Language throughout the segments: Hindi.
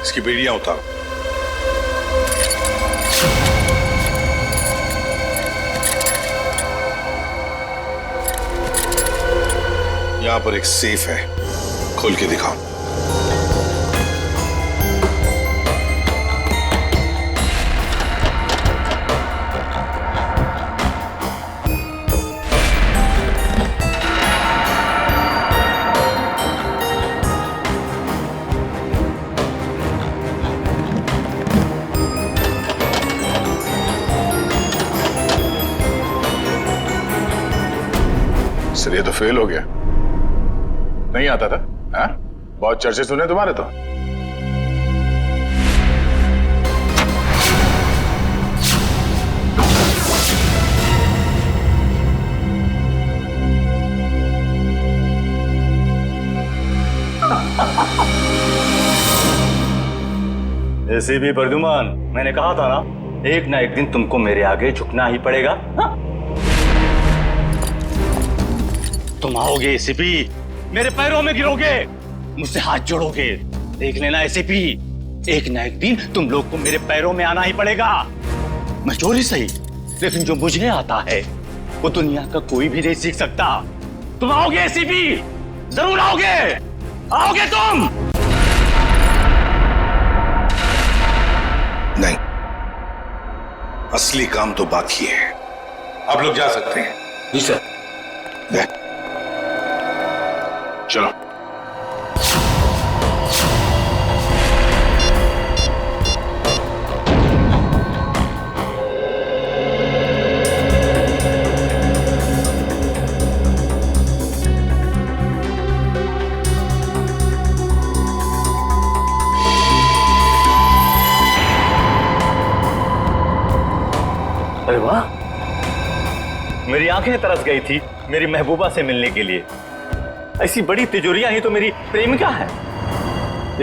इसकी बेड़ियां उतारो। यहां पर एक सेफ है, खोल के दिखाओ। सर ये तो फेल हो गया। नहीं आता था? हाँ? बहुत चर्चे सुने तुम्हारे तो। एसीपी प्रद्युमन, मैंने कहा था ना, एक ना एक दिन तुमको मेरे आगे झुकना ही पड़ेगा। हाँ? तुम आओगे एसीपी, मेरे पैरों में गिरोगे, मुझसे हाथ जोड़ोगे। देख लेना एसीपी, एक ना एक दिन तुम लोग को मेरे पैरों में आना ही पड़ेगा। मैं चोरी सही, लेकिन जो मुझे आता है वो दुनिया का कोई भी नहीं सीख सकता। तुम आओगे एसीपी, जरूर आओगे, आओगे तुम। नहीं, असली काम तो बाकी है। आप लोग जा सकते हैं। जी सर। चलो। अरे वाह, मेरी आंखें तरस गई थी मेरी महबूबा से मिलने के लिए। ऐसी बड़ी तिजोरियां ही तो मेरी प्रेमिका है।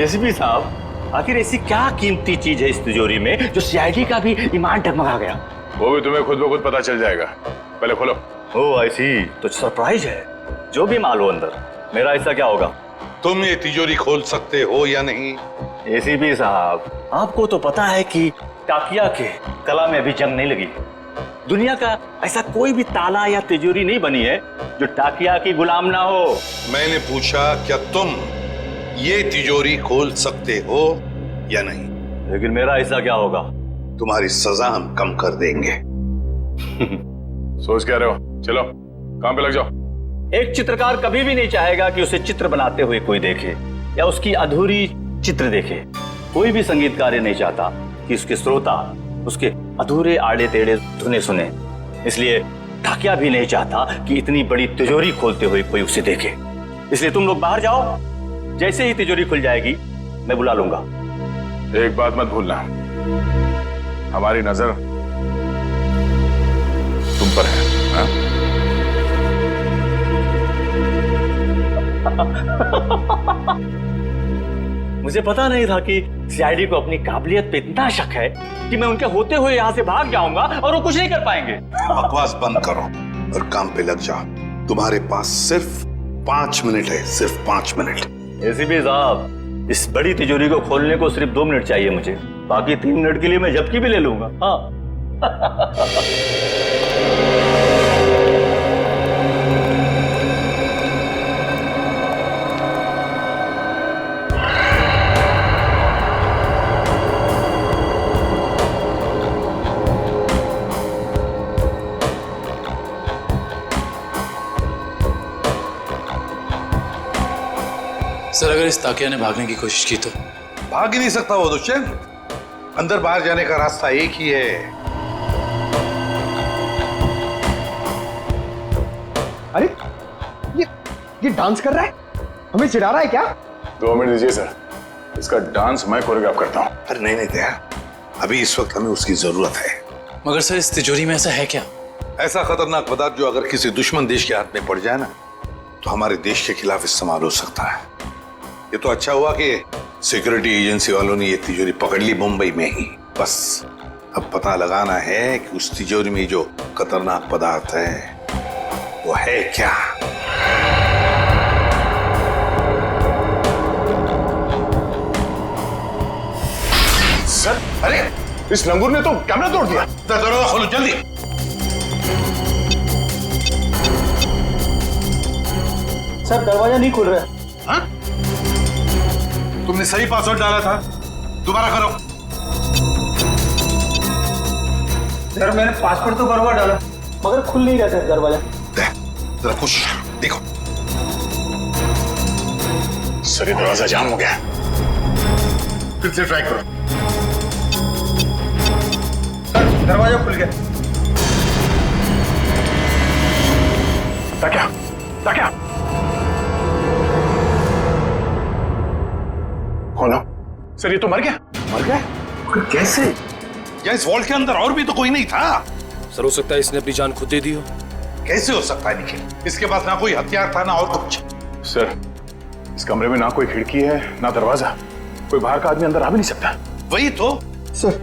एसीपी साहब, आखिर ऐसी क्या कीमती चीज है इस तिजोरी में जो सीआईडी का भी ईमान डगमगा गया? वो भी तुम्हें खुद ब खुद पता चल जाएगा। पहले खोलो। ओह ऐसी तो सरप्राइज है। जो भी माल हो अंदर, मेरा ऐसा क्या होगा? तुम ये तिजोरी खोल सकते हो या नहीं? एसीपी साहब, आपको तो पता है कि टाकिया के कला में अभी जंग नहीं लगी। दुनिया का ऐसा कोई भी ताला या तिजोरी नहीं बनी है जो टाकिया की गुलाम ना हो। मैंने पूछा क्या तुम ये तिजोरी खोल सकते हो या नहीं? लेकिन मेरा ऐसा क्या होगा? तुम्हारी सजा हम कम कर देंगे। सोच क्या रहे हो? चलो काम पे लग जाओ। एक चित्रकार कभी भी नहीं चाहेगा कि उसे चित्र बनाते हुए कोई देखे या उसकी अधूरी चित्र देखे। कोई भी संगीतकार नहीं चाहता कि उसके श्रोता उसके अधूरे आड़े टेढ़े धुने सुने। इसलिए टाकिया भी नहीं चाहता कि इतनी बड़ी तिजोरी खोलते हुए कोई उसे देखे। इसलिए तुम लोग बाहर जाओ, जैसे ही तिजोरी खुल जाएगी मैं बुला लूंगा। एक बात मत भूलना, हमारी नजर तुम पर है। हाँ? मुझे पता नहीं था कि सीआईडी को अपनी काबिलियत पे इतना शक है कि मैं उनके होते हुए यहाँ से भाग जाऊंगा और वो कुछ नहीं कर पाएंगे। बकवास बंद करो और काम पे लग जाओ। तुम्हारे पास सिर्फ 5 मिनट है, सिर्फ 5 मिनट। एसीपी साहब, इस बड़ी तिजोरी को खोलने को सिर्फ 2 मिनट चाहिए मुझे, बाकी 3 मिनट के लिए मैं झपकी भी ले लूंगा। हाँ। सर, अगर इस ताकिया ने भागने की कोशिश की तो? भाग ही नहीं सकता वो दुष्यंत। अंदर बाहर जाने का रास्ता एक ही है। अरे ये डांस कर रहा है, हमें चिढ़ा रहा है क्या? 2 मिनट दीजिए सर, इसका डांस मैं कोरियोग्राफ करता हूँ। अरे नहीं नहीं दया, अभी इस वक्त हमें उसकी जरूरत है। मगर सर, इस तिजोरी में ऐसा है क्या? ऐसा खतरनाक पदार्थ जो अगर किसी दुश्मन देश के हाथ में पड़ जाए ना, तो हमारे देश के खिलाफ इस्तेमाल हो सकता है। ये तो अच्छा हुआ कि सिक्योरिटी एजेंसी वालों ने ये तिजोरी पकड़ ली मुंबई में ही। बस अब पता लगाना है कि उस तिजोरी में जो खतरनाक पदार्थ है वो है क्या। अरे इस लंगूर ने तो कैमरा तोड़ दिया। दरवाजा खोलो जल्दी। सर दरवाजा नहीं खुल रहा है। हाँ? तुमने सही पासवर्ड डाला था, दोबारा करो। सर मैंने पासवर्ड तो बराबर डाला मगर खुल नहीं रहा सर दरवाजा। जरा कुछ देखो। सर ये दरवाजा जाम हो गया। फिर से ट्राई करो। सर दरवाजा खुल गया। ताक्या, ताक्या। खोलो। सर ये तो मर गया। मर गए? कैसे? या इस वॉल्ट के अंदर और भी तो कोई नहीं था। सर हो सकता है इसने अपनी जान खुद दे दी हो। कैसे हो सकता है निखिल? इसके पास ना कोई हथियार था ना और कुछ। सर इस कमरे में ना कोई खिड़की है ना दरवाजा, कोई बाहर का आदमी अंदर आ भी नहीं सकता। वही तो। सर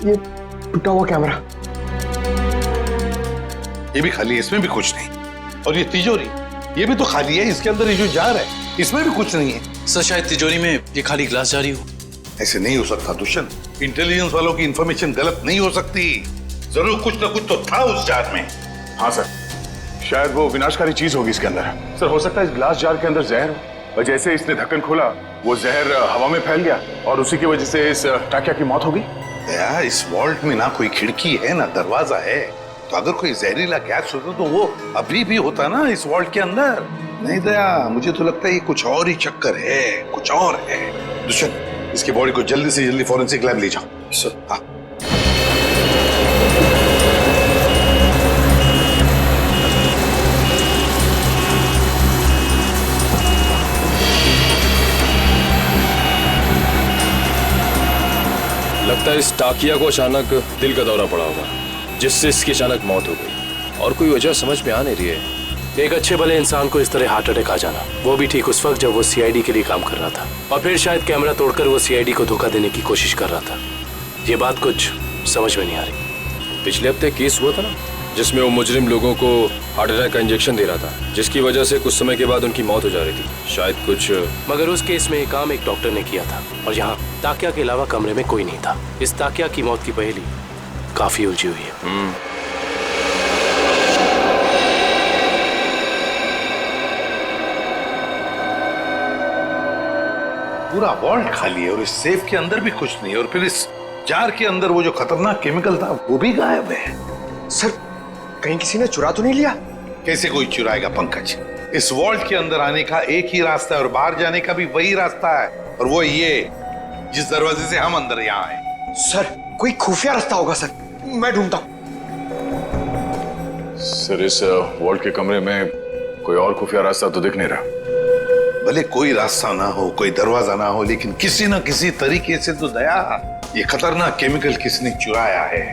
ये टूटा हुआ कैमरा। ये भी खाली है, इसमें भी कुछ नहीं। और ये तिजोरी, ये भी तो खाली है, इसके अंदर ये जो जार है इसमें भी कुछ नहीं है। सर शायद तिजोरी में ये खाली ग्लास जारी हो। ऐसे नहीं हो सकता दुष्यंत। इंटेलिजेंस वालों की इंफॉर्मेशन गलत नहीं हो सकती। जरूर कुछ ना कुछ तो था उस जार में। हाँ सर, शायद वो विनाशकारी चीज होगी इसके अंदर। सर हो सकता है इस ग्लास जार के अंदर जहर हो, और जैसे इसने ढक्कन खोला वो जहर हवा में फैल गया और उसी की वजह से इस टाकिया की मौत हो गई। दया, इस वॉल्ट में ना कोई खिड़की है ना दरवाजा है, तो अगर कोई जहरीला गैस होता तो वो अभी भी होता ना इस वॉल्ट के अंदर। नहीं दया, मुझे तो लगता है ये कुछ और ही चक्कर है, कुछ और है। दुष्यंत इसकी बॉडी को जल्दी से जल्दी फॉरेंसिक लैब ले जाओ। हाँ। लगता है इस टाकिया को अचानक दिल का दौरा पड़ा होगा, जिससे इसकी अचानक मौत हो गई और कोई वजह समझ में आ नहीं रही है। एक अच्छे भले इंसान को इस तरह हार्ट अटैक आ जाना, वो भी ठीक उस वक्त जब वो सीआईडी के लिए काम कर रहा था, और फिर शायद कैमरा तोड़कर वो सीआईडी को धोखा देने की कोशिश कर रहा था। ये बात कुछ समझ में नहीं आ रही। पिछले हफ्ते केस हुआ था ना, जिसमें वो मुजरिम लोगों को हार्ट अटैक का इंजेक्शन दे रहा था, जिसकी वजह से कुछ समय के बाद उनकी मौत हो जा रही थी। शायद कुछ, मगर उस केस में काम एक डॉक्टर ने किया था और यहाँ ताकिया के अलावा कमरे में कोई नहीं था। इस ताकिया की मौत की पहेली काफी उलझी हुई है। पूरा वॉल्ट खाली है और इस सेफ के अंदर भी कुछ नहीं, और फिर इस जार के अंदर वो जो खतरनाक केमिकल था वो भी गायब है। सर कहीं किसी ने चुरा तो नहीं लिया? कैसे कोई चुराएगा पंकज? इस वॉल्ट के अंदर आने का एक ही रास्ता है और बाहर जाने का भी वही रास्ता है, और वो ये जिस दरवाजे से हम अंदर यहाँ आए। सर कोई खुफिया रास्ता होगा सर, मैं ढूंढता हूँ। सर इस वॉल्ट के कमरे में कोई और खुफिया रास्ता तो दिख नहीं रहा। भले कोई रास्ता ना हो, कोई दरवाजा ना हो, लेकिन किसी न किसी तरीके से तो दया ये खतरनाक केमिकल किसने चुराया है।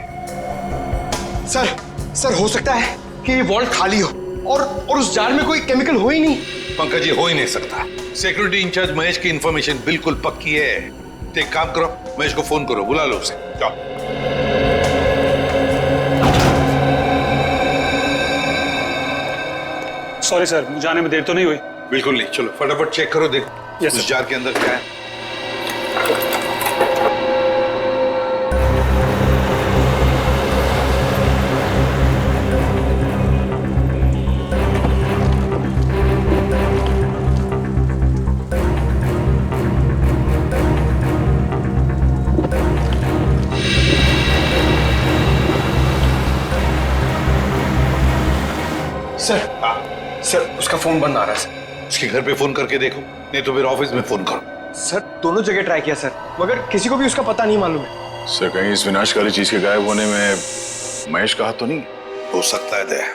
सर हो सकता है कि ये वॉल्ट खाली हो और उस जार में कोई केमिकल हो ही नहीं। पंकज ये हो ही नहीं सकता। सिक्योरिटी इंचार्ज महेश की इंफॉर्मेशन बिल्कुल पक्की है। तो एक काम करो, महेश को फोन करो, बुला लो उसे। जाओ। सॉरी सर, मुझे आने में देर तो नहीं हुई? बिल्कुल नहीं, चलो फटाफट चेक करो, देखो Yes, उस sir. जार के अंदर क्या है। सर उसका फोन बंद आ रहा है सर। उसके घर पे फोन करके देखो, नहीं तो फिर ऑफिस में फोन करो। सर दोनों जगह ट्राई किया सर, मगर किसी को भी उसका पता नहीं मालूम है। सर कहीं इस विनाशकारी चीज के गायब होने में महेश का हाथ तो नहीं? हो सकता है दया।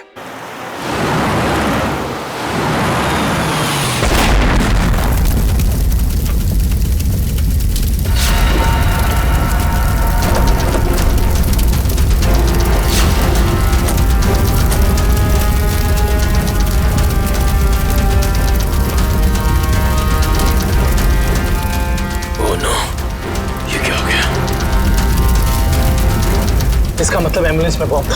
इसका मतलब एम्बुलेंस में बॉम्ब।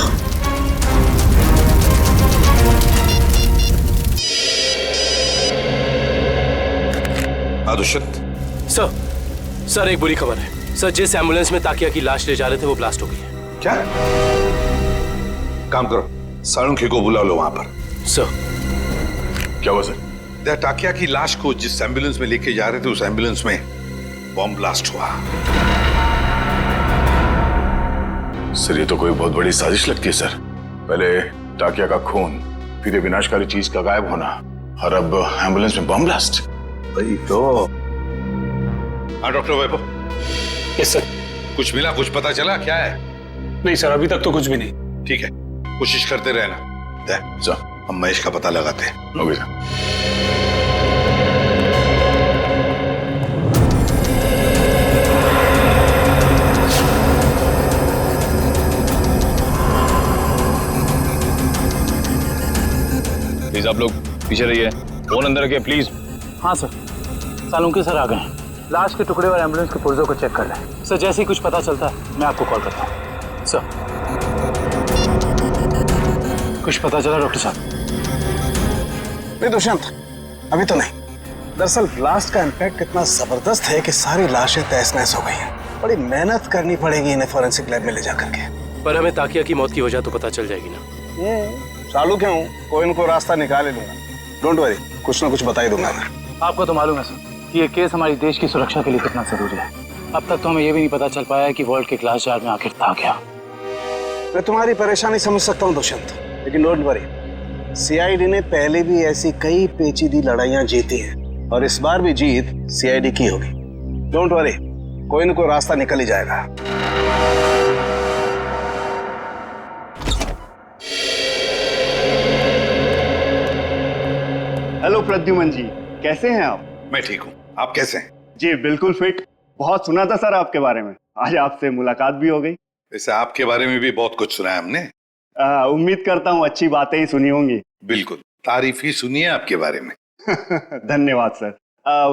दुष्यंत, सर एक बुरी खबर है। सर, जिस एम्बुलेंस में ताकिया की लाश ले जा रहे थे वो ब्लास्ट हो गई है। क्या? काम करो, सालुंखे को बुला लो वहां पर। सर। क्या हुआ सर? टाकिया की लाश को जिस एम्बुलेंस में लेके जा रहे थे उस एम्बुलेंस में बॉम्ब ब्लास्ट हुआ। सर ये तो कोई बहुत बड़ी साजिश लगती है सर। पहले टाकिया का खून, फिर ये विनाशकारी चीज का गायब होना, और अब एम्बुलेंस में बम ब्लास्ट। भाई तो हाँ डॉक्टर वैभव। Yes sir. कुछ मिला, कुछ पता चला क्या है? नहीं सर, अभी तक तो कुछ भी नहीं। ठीक है, कोशिश करते रहना। सर हम महेश का पता लगाते हैं। Okay sir. प्लीज आप लोग पीछे रहिए, फोन अंदर रखिए प्लीज। हाँ सर, सालुंखे सर आ गए हैं। लाश के टुकड़े और एम्बुलेंस के पुर्जों को चेक कर रहे हैं। सर जैसे ही कुछ पता चलता है मैं आपको कॉल करता हूँ। सर कुछ पता चला डॉक्टर साहब? नहीं दुष्यंत, अभी तो नहीं। दरअसल ब्लास्ट का इम्पैक्ट इतना जबरदस्त है कि सारी लाशें तहस नहस हो गई हैं। बड़ी मेहनत करनी पड़ेगी इन्हें फॉरेंसिक लैब में ले जाकर के। पर हमें ताकिया की मौत की वजह तो पता चल जाएगी ना। चालू क्यों, कोई इनको रास्ता निकाल ही लूंगा। डोंट वरी, कुछ ना कुछ बता ही दूंगा मैं। आपको तो मालूम है सर कि ये केस हमारी देश की सुरक्षा के लिए कितना जरूरी है। अब तक तो हमें ये भी नहीं पता चल पाया है कि वॉल्ट के ग्लास जार में आखिर था क्या। मैं तुम्हारी परेशानी समझ सकता हूँ दुष्यंत, लेकिन डोंट वरी, सीआईडी ने पहले भी ऐसी कई पेचीदी लड़ाइयां जीती हैं और इस बार भी जीत सीआईडी की होगी। डोंट वरी, कोई न कोई रास्ता निकल ही जाएगा। हेलो प्रद्युमन जी, कैसे हैं आप? मैं ठीक हूँ, आप कैसे हैं? जी बिल्कुल फिट। बहुत सुना था सर आपके बारे में, आज आपसे मुलाकात भी हो गई। वैसे आपके बारे में भी बहुत कुछ सुना है हमने। उम्मीद करता हूँ अच्छी बातें ही सुनी होंगी। बिल्कुल, तारीफ ही सुनी है आपके बारे में। धन्यवाद सर।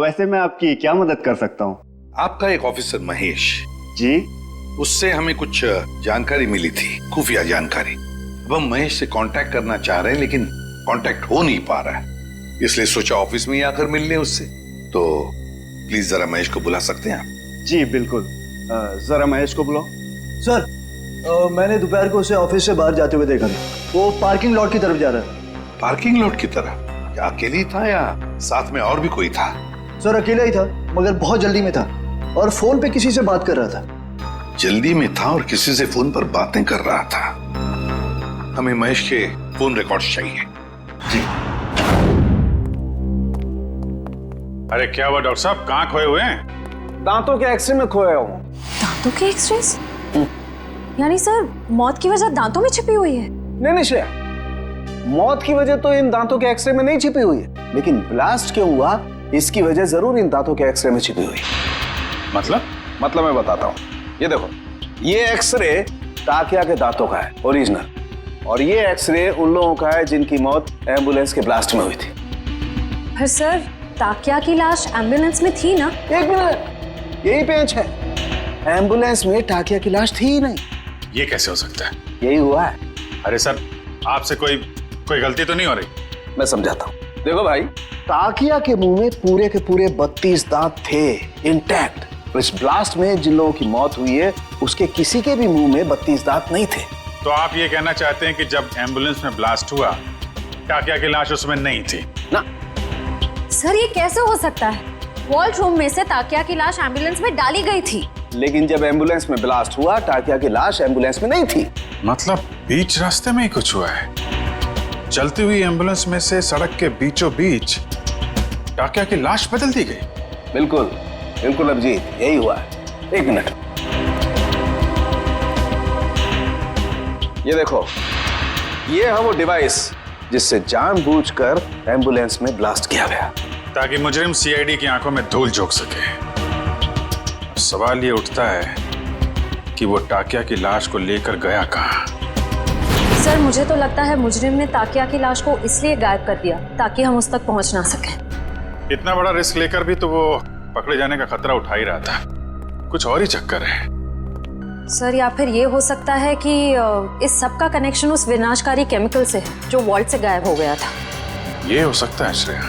वैसे मैं आपकी क्या मदद कर सकता हूँ? आपका एक ऑफिसर महेश जी, उससे हमें कुछ जानकारी मिली थी, खुफिया जानकारी। अब हम महेश से कांटेक्ट करना चाह रहे हैं लेकिन कांटेक्ट हो नहीं पा रहा है, इसलिए सोचा ऑफिस में ही आकर मिल लें उससे। तो प्लीज जरा महेश को बुला सकते हैं आप? जी बिल्कुल, जरा महेश को बुलाओ। सर मैंने दोपहर को उसे ऑफिस से बाहर जाते हुए देखा था। वो पार्किंग लॉट की तरफ जा रहा है। पार्किंग लॉट की तरफ? क्या अकेले ही था या साथ में और भी कोई था? सर अकेला ही था, मगर बहुत जल्दी में था और फोन पे किसी से बात कर रहा था। जल्दी में था और किसी से फोन पर बातें कर रहा था। हमें महेश के फोन रिकॉर्ड्स चाहिए। जी। अरे क्या हुआ डॉक्टर साहब, कहाँ खोए हुए हैं? दांतों के एक्सरे में खोया हूँ। दांतों के एक्सरेस? यानी सर मौत की वजह दांतों में छिपी हुई है? नहीं श्रेया, मौत की वजह तो इन दांतों के एक्सरे में नहीं छिपी हुई है, लेकिन ब्लास्ट क्यों हुआ इसकी वजह जरूर इन दांतों के एक्सरे में छिपी हुई है। मतलब मैं बताता हूँ। ये देखो, ये एक्सरे ताकिया के दांतों का है ओरिजिनल, और ये एक्सरे उन लोगों का है जिनकी मौत एम्बुलेंस के ब्लास्ट में हुई थी। पर सर ताकिया की लाश एम्बुलेंस में थी ना? एक मिनट, यही पेंच है, एम्बुलेंस में ताकिया की लाश थी ही नहीं। ये कैसे हो सकता है? यही हुआ है। अरे सर, आपसे कोई गलती तो नहीं हो रही? मैं समझाता हूँ। देखो भाई, ताकिया के मुंह में पूरे के पूरे 32 दांत थे इंटैक्ट। इस ब्लास्ट में जिन लोगों की मौत हुई है उसके किसी के भी मुंह में 32 दांत नहीं थे। तो आप ये कहना चाहते हैं कि जब एम्बुलेंस में ब्लास्ट हुआ टाकिया की लाश उसमें नहीं थी? ना सर, ये कैसे हो सकता है? वॉल्ट रूम में से ताकिया की लाश एम्बुलेंस में डाली गई थी, लेकिन जब एम्बुलेंस में ब्लास्ट हुआ टाकिया की लाश एम्बुलेंस में नहीं थी। मतलब बीच रास्ते में ही कुछ हुआ है। चलती हुई एम्बुलेंस में से सड़क के बीचों बीच टाकिया की लाश बदल दी गई। बिल्कुल बिल्कुल अभिजीत, यही हुआ है। एक मिनट, ये देखो, ये है वो डिवाइस जिससे जानबूझकर एम्बुलेंस में ब्लास्ट किया गया, ताकि मुजरिम सीआईडी की आंखों में धूल झोंक सके। सवाल ये उठता है कि वो टाकिया की लाश को लेकर गया कहाँ? सर मुझे तो लगता है मुजरिम ने ताकिया की लाश को इसलिए गायब कर दिया ताकि हम उस तक पहुंच ना सकें। इतना बड़ा रिस्क लेकर भी तो वो पकड़े जाने का खतरा उठा ही रहा था। कुछ और ही चक्कर है। सर या फिर ये हो सकता है कि इस सब का कनेक्शन उस विनाशकारी केमिकल से है जो वॉल्ट से गायब हो गया था। ये हो सकता है श्रेया,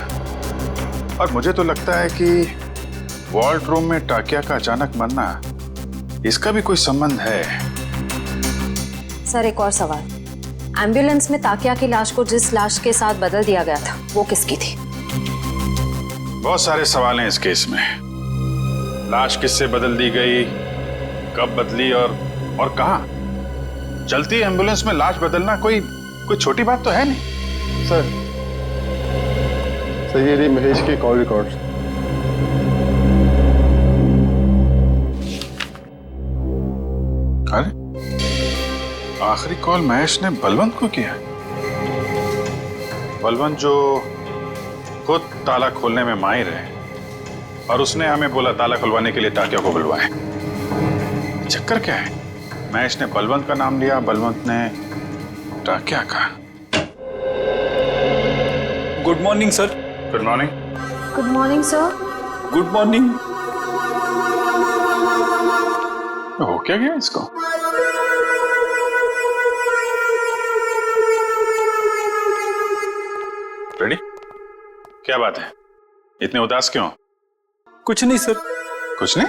और मुझे तो लगता है कि वॉल्ट रूम में टाकिया का अचानक मरना इसका भी कोई संबंध है? सर एक और सवाल, एम्बुलेंस में ताकिया की लाश को जिस लाश के साथ बदल दिया गया था वो किसकी थी? बहुत सारे सवाल हैं इस केस में। लाश किससे बदल दी गई, कब बदली और कहां? चलती एम्बुलेंस में लाश बदलना कोई छोटी बात तो है नहीं। सर ये रही महेश की कॉल रिकॉर्ड। अरे आखिरी कॉल महेश ने बलवंत को किया। बलवंत जो खुद ताला खोलने में माहिर है और उसने हमें बोला ताला खुलवाने के लिए ताकिया को बुलवाए। चक्कर क्या है? महेश ने बलवंत का नाम लिया, बलवंत ने ताकिया का। Good morning sir. Good morning. Good morning sir. Good morning. हो क्या गया इसको? रेडी? क्या बात है, इतने उदास क्यों? कुछ नहीं सर। कुछ नहीं?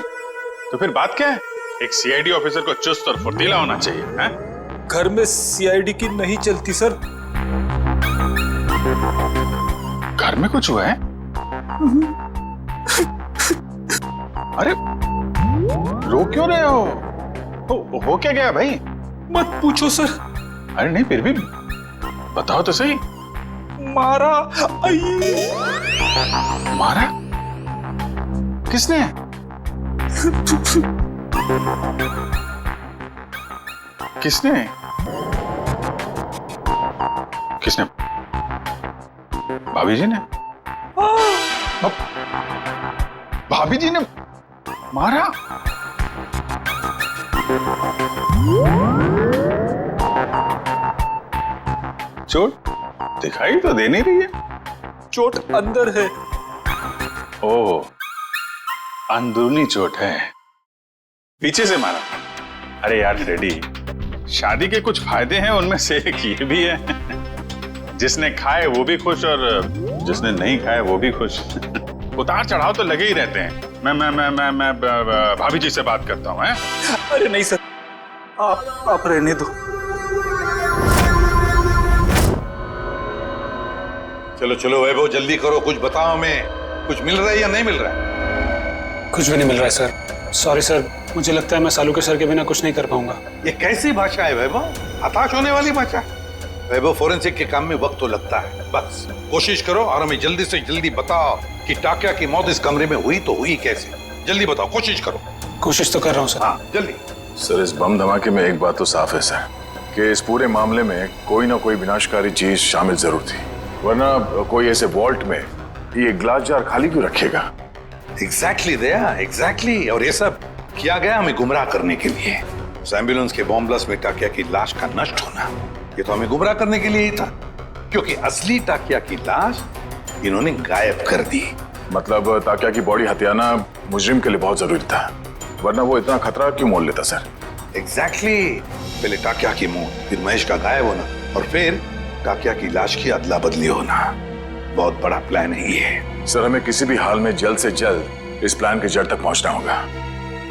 तो फिर बात क्या है? एक सीआईडी ऑफिसर को चुस्त और फुर्तीला होना चाहिए, हैं? घर में सीआईडी की नहीं चलती सर। घर में कुछ हुआ है? अरे रो क्यों रहे हो क्या गया भाई? मत पूछो सर। अरे नहीं फिर भी बताओ तो सही। मारा। मारा? किसने? किसने? किसने? भाभी जी ने? भाभी जी ने मारा? चोट दिखाई तो दे नहीं रही है। चोट अंदर है। ओह, अंदरूनी चोट है, पीछे से मारा। अरे यार रेडी, शादी के कुछ फायदे हैं, उनमें से एक ये भी है जिसने खाए वो भी खुश और जिसने नहीं खाए वो भी खुश। उतार चढ़ाव तो लगे ही रहते हैं। मैं भाभी जी से बात करता हूँ। अरे नहीं सर, आप रहने दो। चलो चलो वैभव जल्दी करो, कुछ बताओ हमें, कुछ मिल रहा है या नहीं मिल रहा है? कुछ भी नहीं मिल रहा है सर। सॉरी सर, मुझे लगता है मैं सालू के सर के बिना कुछ नहीं कर पाऊंगा। ये कैसी भाषा है वैभव? हताश होने वाली भाषा। वैभव फोरेंसिक के काम में वक्त तो लगता है, बस कोशिश करो और हमें जल्दी से जल्दी बताओ कि टाकिया की मौत इस कमरे में हुई तो हुई कैसे। जल्दी बताओ, कोशिश करो। कोशिश तो कर रहा हूँ सर। हाँ जल्दी। सर इस बम धमाके में एक बात तो साफ है सर कि इस पूरे मामले में कोई ना कोई विनाशकारी चीज शामिल जरूर थी, वरना कोई ऐसे वॉल्ट में ये ग्लास जार खाली क्यों रखेगा? एग्जैक्टली दया, एग्जैक्टली। और ये सब किया गया हमें गुमराह करने के लिए। उस एम्बुलेंस के बॉम्ब ब्लास्ट में टाकिया की लाश का नष्ट होना, ये तो हमें गुमराह करने के लिए ही था, क्योंकि असली टाकिया की लाश इन्होंने गायब कर दी। मतलब टाकिया की बॉडी हथियाना मुजरिम के लिए बहुत जरूरी था, वरना वो इतना खतरा क्यों मोल लेता सर? एग्जैक्टली। पहले टाकिया की मौत, फिर महेश का गायब होना और फिर टाकिया की लाश की अदला बदली होना। बहुत बड़ा प्लान है ये। सर हमें किसी भी हाल में जल्द से जल्द इस प्लान की जड़ तक पहुंचना होगा,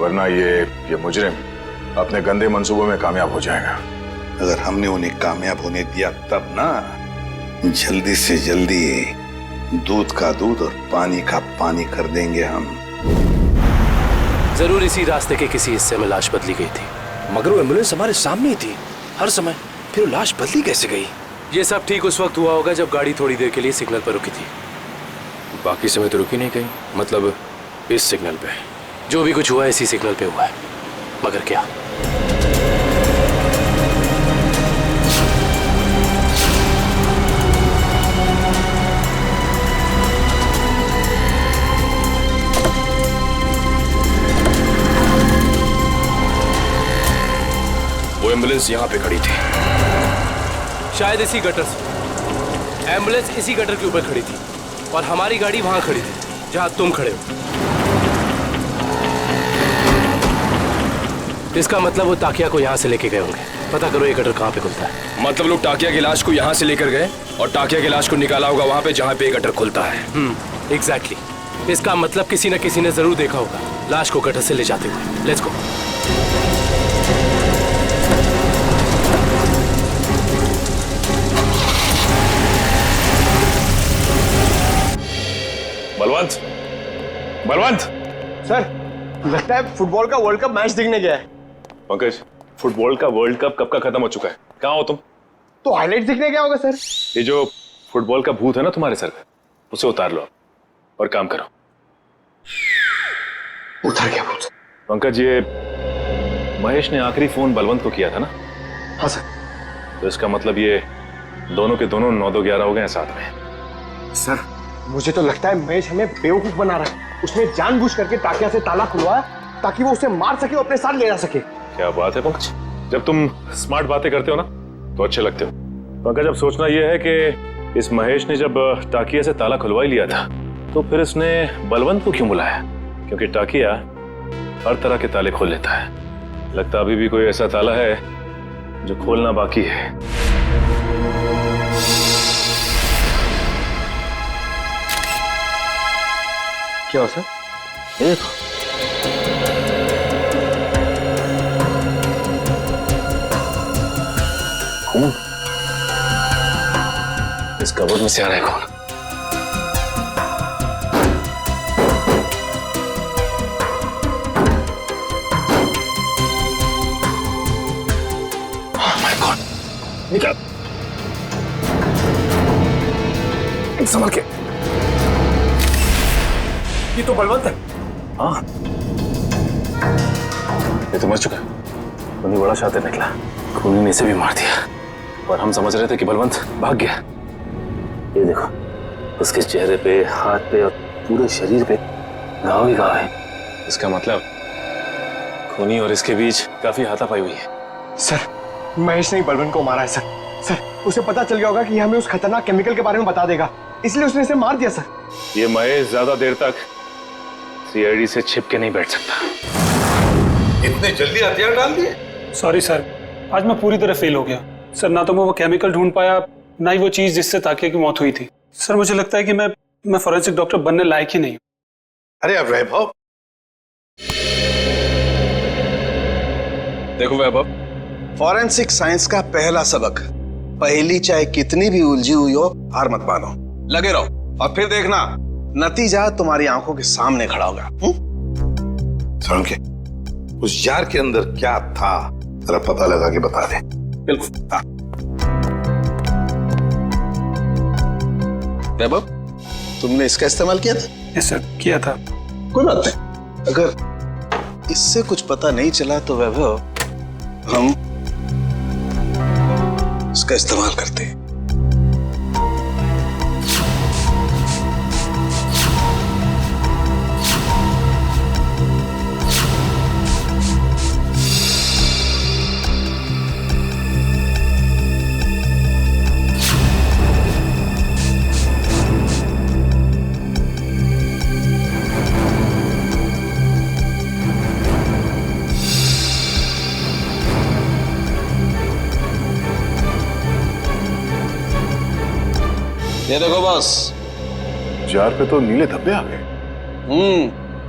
वरना ये मुजरिम अपने गंदे मंसूबों में कामयाब हो जाएगा। अगर हमने उन्हें कामयाब होने दिया तब ना, जल्दी से जल्दी दूध का दूध और पानी का पानी कर देंगे हम। जरूर इसी रास्ते के किसी हिस्से में लाश बदली गई थी। मगर वो एम्बुलेंस हमारे सामने ही थी हर समय, फिर वो लाश बदली कैसे गई? ये सब ठीक उस वक्त हुआ होगा जब गाड़ी थोड़ी देर के लिए सिग्नल पर रुकी थी। बाकी समय तो रुकी नहीं गई, मतलब इस सिग्नल पे। जो भी कुछ हुआ है इसी सिग्नल पे हुआ है, मगर क्या? वो एम्बुलेंस यहाँ पे खड़ी थी, शायद इसी गटर से। एम्बुलेंस इसी गटर के ऊपर खड़ी थी और हमारी गाड़ी वहां खड़ी थी जहां तुम खड़े हो। इसका मतलब वो टाकिया को यहाँ से लेके गए होंगे। पता करो ये गटर कहाँ पे खुलता है। मतलब लोग टाकिया की लाश को यहाँ से लेकर गए और टाकिया की लाश को निकाला होगा वहां पे जहाँ पे ये गटर खुलता है। एग्जैक्टली। इसका मतलब किसी न किसी ने जरूर देखा होगा लाश को गटर से ले जाते हुए। Let's go. Balwant, Balwant. Sir लगता है फुटबॉल का वर्ल्ड कप मैच देखने गया है। पंकज, फुटबॉल का वर्ल्ड कप कब का खत्म हो चुका है? कहाँ हो तुम? तो हाईलाइट देखने गया होगा सर। ये जो फुटबॉल का भूत है ना तुम्हारे सर पे, उसे उतार लो और काम करो। उतर गया भूत? पंकज, ये महेश ने आखिरी फोन बलवंत को किया था ना? हाँ सर। तो इसका मतलब ये दोनों के दोनों 9-2-11 हो गए हैं साथ में। सर मुझे तो लगता है महेश हमें बेवकूफ बना रहा है। उसने जानबूझ करके टाकिया से ताला खुलवाया ताकि वो उसे मार सके और अपने साथ ले जा सके। क्या बात है पंकज, जब तुम स्मार्ट बातें करते हो ना तो अच्छे लगते हो। पंकज, अब सोचना यह है कि इस महेश ने जब टाकिया से ताला खुलवा ही लिया था तो फिर इसने बलवंत को क्यों बुलाया? क्योंकि टाकिया हर तरह के ताले खोल लेता है। लगता अभी भी कोई ऐसा ताला है जो खोलना बाकी है। क्या हो सर? ये देखो, खून इस कबर्ड में से आ रहा है। खून माय गॉड, निकल, संभल के। ये तो बलवंत है। हाँ, ये तो मर चुका है। उन्हें बड़ा शातिर निकला, खूनी ने इसे भी मार दिया और हम समझ रहे थे कि बलवंत भाग गया। ये देखो, इसके चेहरे पे, हाथ पे और पूरे शरीर पे घाव ही घाव है। इसका मतलब खूनी और इसके बीच काफी हाथापाई हुई है। सर महेश ने ही बलवंत को मारा है सर। सर उसे पता चल गया होगा कि हमें उस खतरनाक केमिकल के बारे में बता देगा, इसलिए उसने इसे मार दिया सर। ये महेश ज्यादा देर तक सीआईडी से छिप के नहीं बैठ सकता। इतने जल्दी हथियार डाल दिए? सॉरी सर, आज मैं पूरी तरह फेल हो गया सर। ना तो मैं वो केमिकल ढूंढ पाया, ना ही वो चीज जिससे ताकिया की मौत हुई थी। सर मुझे लगता है कि मैं फॉरेंसिक डॉक्टर बनने लायक ही नहीं हूँ। अरे अब वैभव, देखो वैभव, फॉरेंसिक साइंस का पहला सबक, पहली चाहे कितनी भी उलझी हुई हो हार मत मानो, लगे रहो और फिर देखना नतीजा तुम्हारी आंखों के सामने खड़ा होगा। के उस जार के अंदर क्या था जरा पता लगा के बता दे। बिल्कुल। हाँ वैभव, तुमने इसका इस्तेमाल किया था? यस सर, किया था। कोई बात नहीं, अगर इससे कुछ पता नहीं चला तो वैभव हम इसका इस्तेमाल करते हैं। ये देखो बॉस, जार पे तो नीले धब्बे आ गए।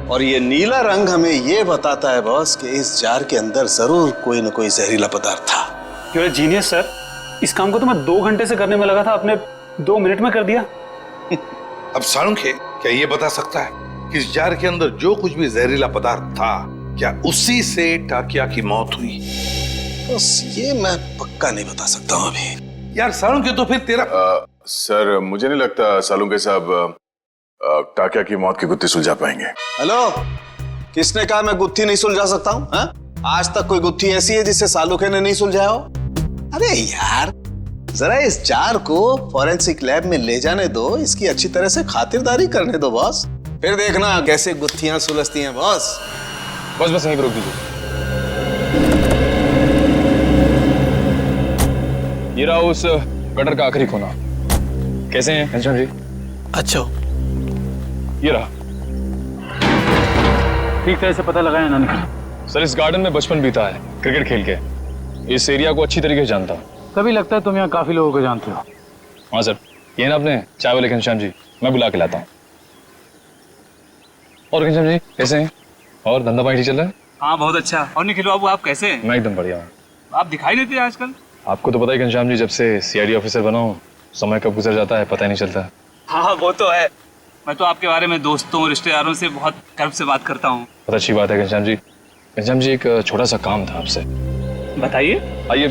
और ये नीला रंग हमें ये बताता है बॉस कि इस जार के अंदर जरूर कोई न कोई जहरीला पदार्थ था। You are genius sir. इस काम को तो मैं 2 घंटे से करने में लगा था, आपने 2 मिनट में कर दिया। अब साळुंखे क्या ये बता सकता है कि इस जार के अंदर जो कुछ भी जहरीला पदार्थ था क्या उसी से टाकिया की मौत हुई? बस ये मैं पक्का नहीं बता सकता हूँ अभी। यार साळुंखे, तो फिर तेरा सर मुझे नहीं लगता सालुंखे साहब टाकिया की मौत की गुत्थी सुलझा पाएंगे। हेलो, किसने कहा मैं गुत्थी नहीं सुलझा सकता हूँ? आज तक कोई गुत्थी ऐसी है जिससे सालुंखे ने नहीं सुलझाया हो? अरे यार, जरा इस जार को फॉरेंसिक लैब में ले जाने दो, इसकी अच्छी तरह से खातिरदारी करने दो बॉस, फिर देखना कैसे गुत्थियां सुलझती हैं बॉस। बस यहीं पर रोक दीजिए। ये रहा उस गटर का आखिरी कोना। कैसे हैं घनश्याम जी? अच्छा, ये रहा। ठीक तरह से पता लगाया ना? सर इस गार्डन में बचपन बीता है क्रिकेट खेल के, इस एरिया को अच्छी तरीके से जानता हूँ। तभी लगता है तुम यहाँ काफी लोगों को जानते हो। हाँ सर, ये ना अपने चाय वाले घनश्याम जी, मैं बुला के लाता हूँ। और घनश्याम जी कैसे हैं? और धंधा पानी ठीक चल रहा है? हाँ बहुत अच्छा। और निखिल बाबू आप कैसे हैं? मैं एकदम बढ़िया हूँ। आप दिखाई देते हैं आजकल। आपको तो पता ही घनश्याम जी, जब से सीआईडी ऑफिसर बना हूँ समय कब गुजर जाता है पता ही नहीं चलता। हाँ वो तो है। मैं तो आपके बारे में दोस्तों रिश्तेदारों से बहुत गर्व से बात करता हूँ। बहुत अच्छी बात है घनश्याम जी। घनश्याम जी एक छोटा सा काम था आपसे। बताइए। आइए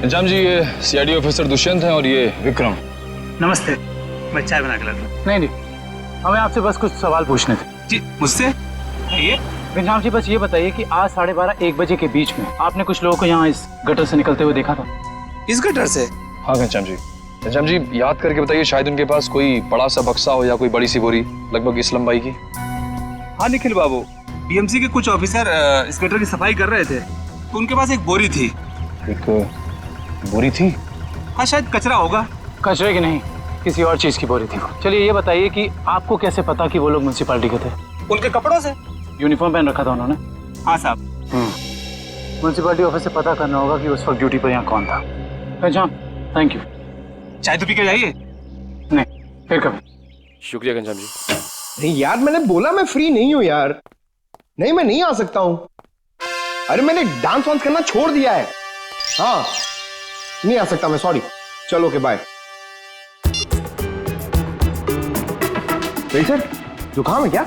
घनश्याम जी, ये सीआईडी ऑफिसर दुष्यंत हैं और ये विक्रम। नमस्ते। मैं चाय बना के लाता हूँ। नहीं हमें आपसे बस कुछ सवाल पूछने थे। जी मुझसे? ये घनश्याम जी बस ये बताइए कि आज 12:30-1 बजे के बीच में आपने कुछ लोगों को यहाँ इस गटर से निकलते हुए देखा था? इस गटर से? हाँ घनश्याम जी। घनश्याम जी याद करके बताइए, शायद उनके पास कोई बड़ा सा बक्सा हो या कोई बड़ी सी बोरी लगभग इस लंबाई की। हाँ निखिल बाबू, बीएमसी के कुछ ऑफिसर इस गटर की सफाई कर रहे थे तो उनके पास एक बोरी थी। एक बोरी थी? हाँ शायद कचरा होगा। कचरे की नहीं, किसी और चीज की बोरी थी। चलिए ये बताइए कि आपको कैसे पता कि वो लोग म्युनिसिपैलिटी के थे? उनके कपड़ों से। यूनिफॉर्म पहन रखा था उन्होंने? हाँ साहब। म्युनिसिपैलिटी ऑफिस से पता करना होगा कि उस वक्त ड्यूटी पर यहाँ कौन था। Ghanshyam thank you. चाय तो पी के जाइए। नहीं फिर कभी। शुक्रिया घनश्याम जी। नहीं यार, मैंने बोला मैं फ्री नहीं हूँ यार। नहीं मैं नहीं आ सकता हूँ। अरे मैंने डांस वांस करना छोड़ दिया है। हाँ नहीं आ सकता मैं, सॉरी। चलो ओके बाय। सर जुकाम है क्या?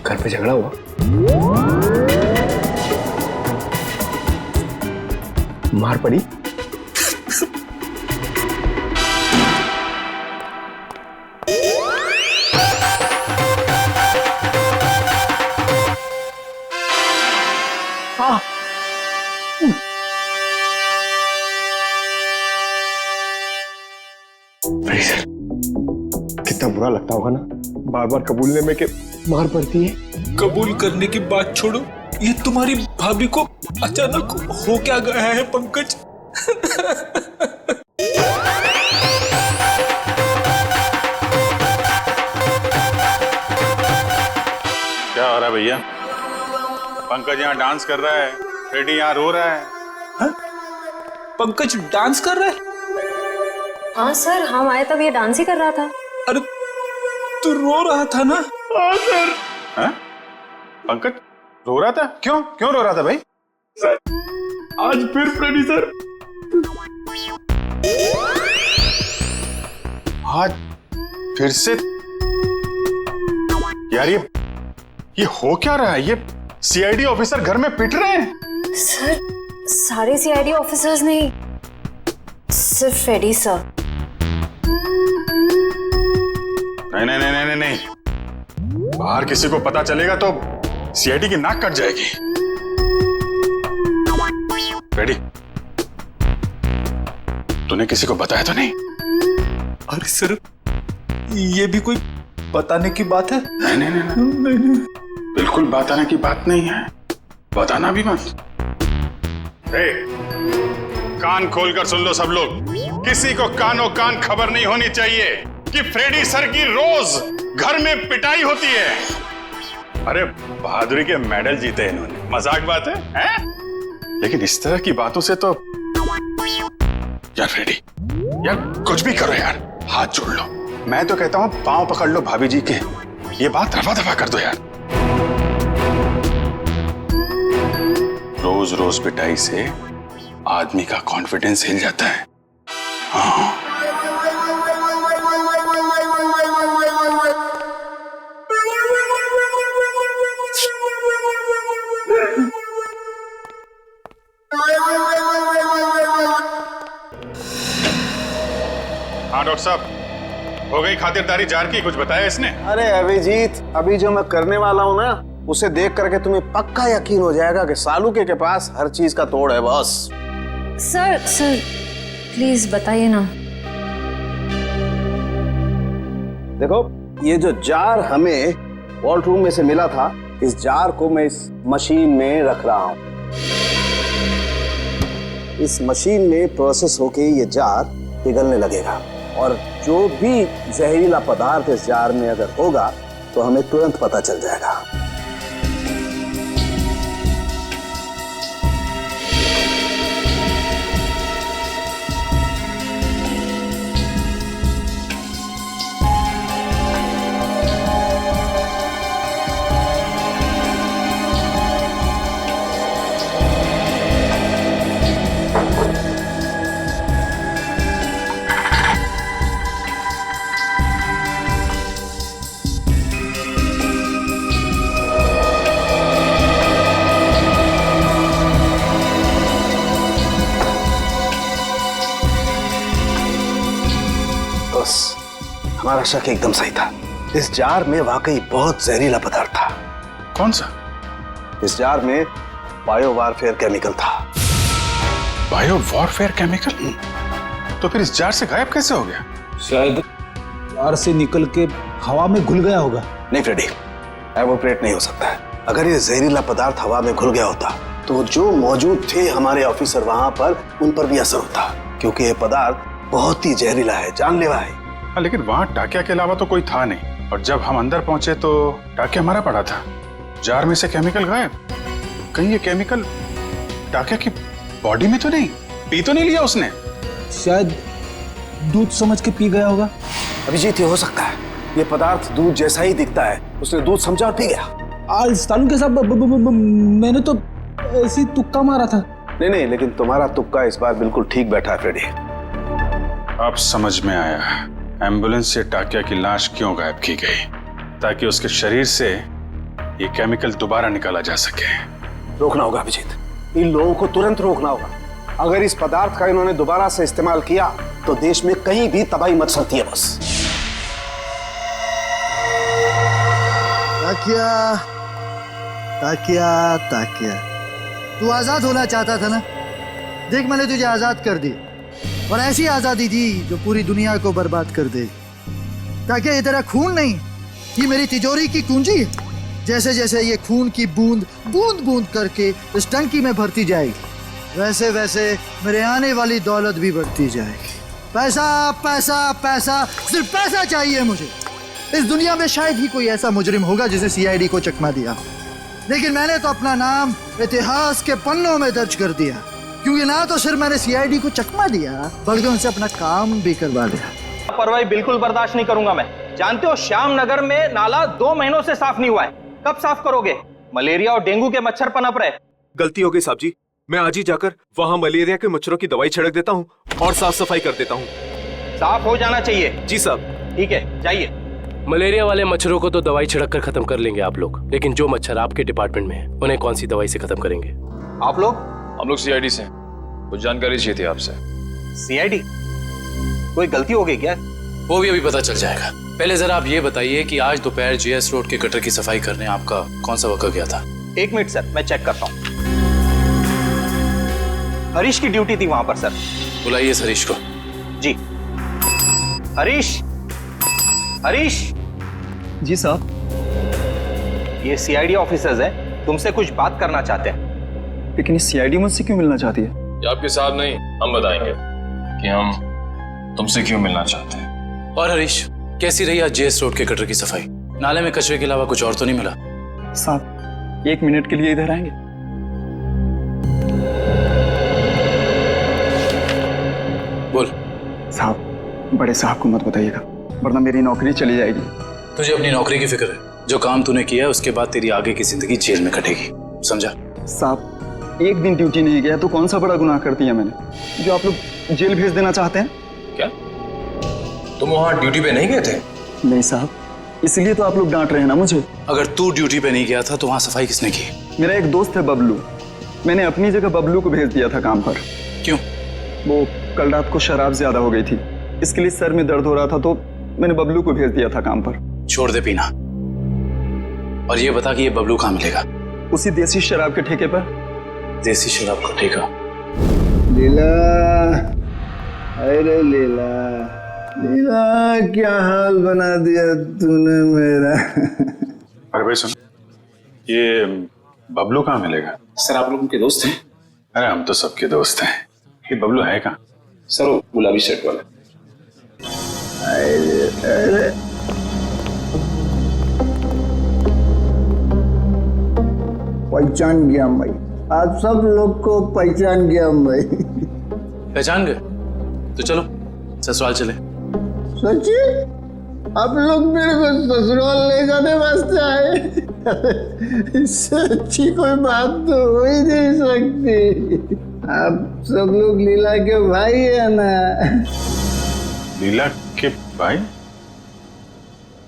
घर पे झगड़ा हुआ? मार पड़ी? सर कितना बुरा लगता होगा ना बार बार कबूलने में कि मार पड़ती है। कबूल करने की बात छोड़ो, ये तुम्हारी भाभी को अचानक हो क्या गया है पंकज? क्या हो रहा है भैया? पंकज यहाँ डांस कर रहा है, फ्रेडी यहाँ रो रहा है। हा? पंकज डांस कर रहा है? हाँ सर, हम आए तब ये डांस ही कर रहा था। अरे तू रो रहा था ना? हाँ सर। हाँ? पंकज रो रहा था? क्यों क्यों रो रहा था भाई? सर आज फिर फ्रेडी सर। आज फिर से? यार ये हो क्या रहा है? ये सीआईडी ऑफिसर घर में पिट रहे हैं? सर सारे सीआईडी ऑफिसर्स नहीं, सिर्फ फ्रेडी सर। नहीं नहीं नहीं नहीं नहीं, बाहर किसी को पता चलेगा तो सीआईडी की नाक कट जाएगी। फ्रेडी, तूने किसी को बताया तो नहीं? अरे सर ये भी कोई बताने की बात है? नहीं नहीं नहीं, नहीं, नहीं। बिल्कुल बताने की बात नहीं है, बताना भी मत। कान खोलकर सुन लो सब लोग, किसी को कानों कान खबर नहीं होनी चाहिए कि फ्रेडी सर की रोज घर में पिटाई होती है। अरे बहादुरी के मेडल जीते इन्होंने, मजाक बात है, हैं? लेकिन इस तरह की बातों से तो यार फ्रेडी, यार कुछ भी करो यार, हाथ जोड़ लो। मैं तो कहता हूं पांव पकड़ लो भाभी जी के, ये बात रफा दफा कर दो यार। रोज रोज पिटाई से आदमी का कॉन्फिडेंस हिल जाता है। हाँ। हाँ डॉक्टर साहब, हो गई खातिरदारी जार की? कुछ बताया इसने? अरे अभिजीत, अभी जो मैं करने वाला हूँ ना, उसे देख करके तुम्हें पक्का यकीन हो जाएगा कि सालुके के पास हर चीज का तोड़ है बॉस। सर प्लीज बताइए ना। देखो, ये जो जार हमें वॉल्ट रूम में से मिला था, इस जार को मैं इस मशीन में रख रहा हूं। इस मशीन में प्रोसेस होके ये जार पिघलने लगेगा और जो भी जहरीला पदार्थ इस जार में अगर होगा तो हमें तुरंत पता चल जाएगा। हमारा शक एकदम सही था। इस जार में वाकई बहुत जहरीला पदार्थ था। कौन सा? इस जार में बायो वारफेयर केमिकल था। Bio warfare chemical? तो फिर इस जार से गायब कैसे हो गया? शायद जार से निकल के हवा में घुल गया होगा। नहीं फ्रेडी, एवोपरेट नहीं हो सकता है। अगर ये जहरीला पदार्थ हवा में घुल गया होता तो जो मौजूद थे हमारे ऑफिसर वहां पर, उन पर भी असर होता, क्योंकि ये पदार्थ बहुत ही जहरीला है, जानलेवा है। हाँ, लेकिन वहां टाकिया के अलावा तो कोई था नहीं, और जब हम अंदर पहुंचे तो टाकिया हमारा पड़ा था। जार में से केमिकल गायब। कहीं ये केमिकल टाकिया की बॉडी में तो नहीं, पी तो नहीं लिया उसने? शायद दूध समझ के पी गया होगा। अभिजीत, ये हो सकता है ये पदार्थ दूध जैसा ही दिखता है, उसने दूध समझा और पी गया। तालू के साथ मैंने तो ऐसी तुक्का मारा था। नहीं, लेकिन तुम्हारा तुक्का इस बार बिल्कुल ठीक बैठा है फ्रेडी। अब समझ में आया एम्बुलेंस से टाकिया की लाश क्यों गायब की गई, ताकि उसके शरीर से ये केमिकल दोबारा निकाला जा सके। रोकना होगा अभिजीत, इन लोगों को तुरंत रोकना होगा। अगर इस पदार्थ का इन्होंने दोबारा से इस्तेमाल किया तो देश में कहीं भी तबाही मच सकती है। बस ताकिया, ताकिया, ताकिया, तू आजाद होना चाहता था ना? देख, मैंने तुझे आजाद कर दी, और ऐसी आजादी दी जो पूरी दुनिया को बर्बाद कर दे। ताकिया, ये तेरा खून नहीं, ये मेरी तिजोरी की कुंजी है। जैसे जैसे ये खून की बूंद बूंद बूंद करके इस टंकी में भरती जाएगी, वैसे वैसे मेरे आने वाली दौलत भी बढ़ती जाएगी। पैसा पैसा पैसा, सिर्फ पैसा चाहिए मुझे। इस दुनिया में शायद ही कोई ऐसा मुजरिम होगा जिसे सीआईडी को चकमा दिया, लेकिन मैंने तो अपना नाम इतिहास के पन्नों में दर्ज कर दिया, क्योंकि ना तो सिर्फ मैंने सीआईडी को चकमा दिया, बल्कि उनसे अपना काम भी करवा लिया। लापरवाही बिल्कुल बर्दाश्त नहीं करूंगा मैं। जानते हो, श्याम नगर में नाला 2 महीनों से साफ नहीं हुआ है। कब साफ करोगे? मलेरिया और डेंगू के मच्छर पनप रहे। गलती हो गई साहब जी, मैं आज ही जाकर वहाँ मलेरिया के मच्छरों की दवाई छिड़क देता हूँ और साफ सफाई कर देता हूँ। साफ हो जाना चाहिए। जी साहब। ठीक है, जाइए। मलेरिया वाले मच्छरों को तो दवाई छिड़क कर खत्म कर लेंगे आप लोग, लेकिन जो मच्छर आपके डिपार्टमेंट में है उन्हें कौन सी दवाई से खत्म करेंगे? आप लोग? हम लोग सीआईडी से, कुछ जानकारी चाहिए थी आपसे। सीआईडी? कोई गलती हो गई क्या? वो भी अभी पता चल जाएगा। पहले जरा आप ये बताइए कि आज दोपहर जेएस रोड के गटर की सफाई करने आपका कौन सा वक्त गया था? 1 मिनट सर, मैं चेक करता हूँ। हरीश की ड्यूटी थी वहां पर सर। बुलाइए इस हरीश को। जी। हरीश, हरीश। जी साहब। ये सीआईडी ऑफिसर्स हैं, तुमसे कुछ बात करना चाहते हैं। लेकिन ये सीआईडी मुझसे क्यों मिलना चाहती है? ये आपके साहब नहीं, हम बताएंगे कि हम तुमसे क्यों मिलना चाहते हैं। और हरीश, कैसी रही आज जेएस रोड के गटर की सफाई? नाले में कचरे के अलावा कुछ और तो नहीं मिला? साहब, 1 मिनट के लिए इधर आएंगे? बोल। साहब, बड़े साहब को मत बताइएगा, वरना मेरी नौकरी चली जाएगी। तुझे अपनी नौकरी की फिक्र है? जो काम तूने किया है उसके बाद तेरी आगे की जिंदगी जेल में कटेगी, समझा? साहब, 1 दिन ड्यूटी नहीं गया तो कौन सा बड़ा गुनाह कर दिया मैंने जो आप लोग जेल भेज देना चाहते हैं? क्या तुम वहाँ ड्यूटी पे नहीं गए थे? नहीं साहब, इसलिए तो आप लोग डांट रहे हैं ना मुझे। अगर तू ड्यूटी पे नहीं गया था तो वहाँ सफाई किसने की? मेरा एक दोस्त है बबलू, मैंने अपनी जगह बबलू को भेज दिया था काम पर। क्यों? वो कल रात को शराब ज्यादा हो गई थी, इसके लिए सर में दर्द हो रहा था, तो मैंने बबलू को भेज दिया था काम पर। छोड़ दे पीना, और ये बता कि ये बबलू कहाँ मिलेगा? उसी देसी शराब के ठेके पर। देसी शराब का ठेका? लीला, अरे लीला, लीला, क्या हाल बना दिया तूने मेरा। अरे भाई सुन, ये बबलू कहाँ मिलेगा? सर आप लोग उनके दोस्त हैं? अरे हम तो सबके दोस्त हैं। ये बबलू है कहाँ? सर वो गुलाबी शर्ट वाला। अरे पहचान गया मैं, आप सब लोग को पहचान गया मैं। पहचान गए? तो चलो ससुराल चले। सच्ची? आप लोग मेरे को ससुराल ले जाने वास्ते आए? इससे अच्छी कोई बात तो हो ही नहीं सकती। आप सब लोग लीला के भाई है ना? लीला के भाई?